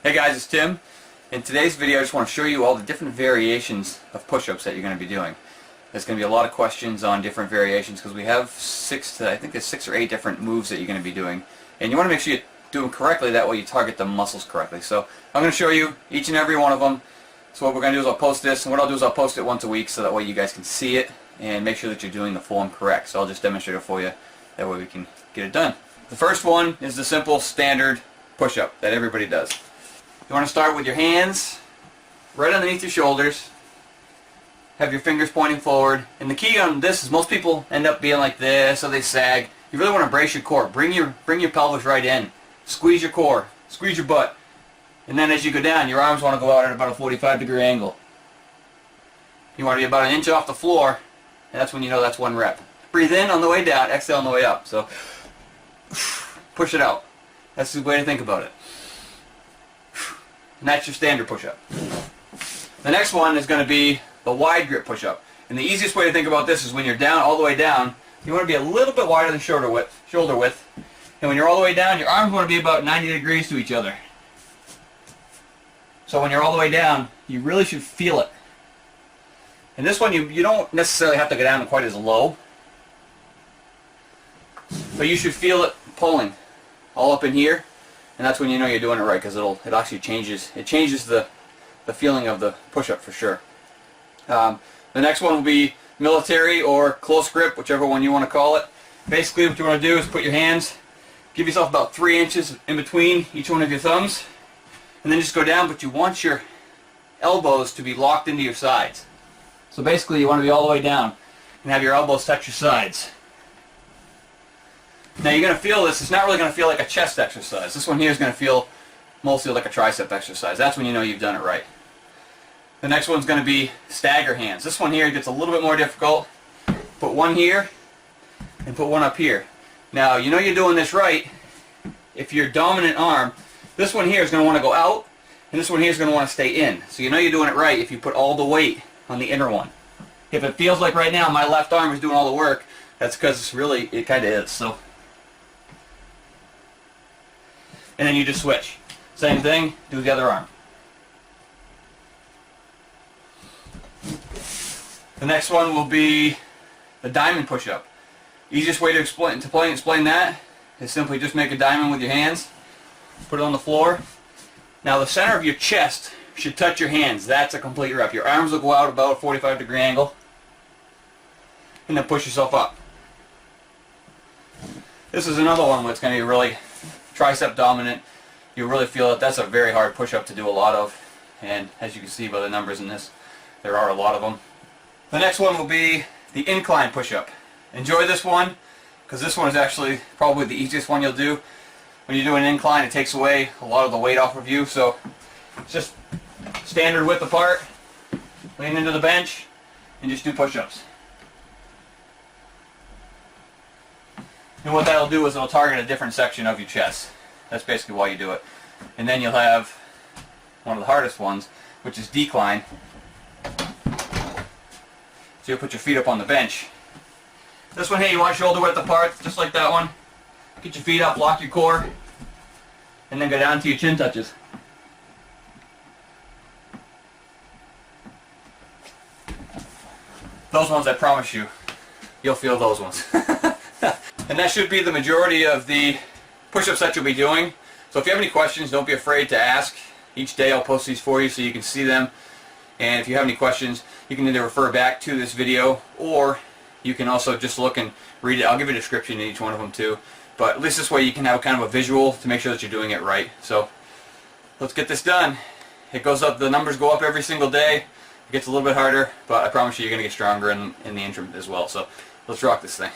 Hey guys, it's Tim. In today's video I just want to show you all the different variations of push-ups that you're going to be doing. There's going to be a lot of questions on different variations because we have I think there's 6 or 8 different moves that you're going to be doing. And you want to make sure you do them correctly, that way you target the muscles correctly. So I'm going to show you each and every one of them. So what we're going to do is I'll post this, and what I'll do is I'll post it once a week so that way you guys can see it and make sure that you're doing the form correct. So I'll just demonstrate it for you, that way we can get it done. The first one is the simple standard push-up that everybody does. You want to start with your hands right underneath your shoulders, have your fingers pointing forward, and the key on this is most people end up being like this, so they sag. You really want to brace your core. Bring your pelvis right in. Squeeze your core. Squeeze your butt. And then as you go down, your arms want to go out at about a 45-degree angle. You want to be about an inch off the floor, and that's when you know that's one rep. Breathe in on the way down, exhale on the way up. So push it out. That's the way to think about it. And that's your standard push-up. The next one is going to be the wide grip push-up. And the easiest way to think about this is when you're down, all the way down, you want to be a little bit wider than shoulder width. And when you're all the way down, your arms want to be about 90 degrees to each other. So when you're all the way down, you really should feel it. And this one, you don't necessarily have to go down quite as low. But you should feel it pulling all up in here. And that's when you know you're doing it right, because it actually changes the feeling of the push-up for sure. The next one will be military or close grip, whichever one you want to call it. Basically what you want to do is put your hands, give yourself about 3 inches in between each one of your thumbs, and then just go down, but you want your elbows to be locked into your sides. So basically you want to be all the way down and have your elbows touch your sides. Now you're going to feel this, it's not really going to feel like a chest exercise. This one here is going to feel mostly like a tricep exercise. That's when you know you've done it right. The next one's going to be stagger hands. This one here gets a little bit more difficult. Put one here and put one up here. Now you know you're doing this right if your dominant arm, this one here is going to want to go out and this one here is going to want to stay in. So you know you're doing it right if you put all the weight on the inner one. If it feels like right now my left arm is doing all the work, that's because really it kind of is. So. And then you just switch. Same thing, do the other arm. The next one will be the diamond push-up. Easiest way to explain that is simply just make a diamond with your hands, put it on the floor. Now the center of your chest should touch your hands. That's a complete rep. Your arms will go out about a 45-degree angle, and then push yourself up. This is another one where it's going to be really tricep dominant. You really feel it. That's a very hard push-up to do a lot of, and as you can see by the numbers in this, there are a lot of them. The next one will be the incline push-up. Enjoy this one, because this one is actually probably the easiest one you'll do. When you do an incline, it takes away a lot of the weight off of you, so it's just standard width apart, lean into the bench, and just do push-ups. And what that'll do is it'll target a different section of your chest. That's basically why you do it. And then you'll have one of the hardest ones, which is decline. So you'll put your feet up on the bench. This one here you want shoulder width apart, just like that one. Get your feet up, lock your core, and then go down to your chin touches. Those ones, I promise you, you'll feel those ones. And that should be the majority of the push-ups that you'll be doing. So if you have any questions, don't be afraid to ask. Each day I'll post these for you so you can see them. And if you have any questions, you can either refer back to this video, or you can also just look and read it. I'll give you a description in each one of them too. But at least this way you can have kind of a visual to make sure that you're doing it right. So let's get this done. It goes up, the numbers go up every single day. It gets a little bit harder, but I promise you you're going to get stronger in the interim as well. So let's rock this thing.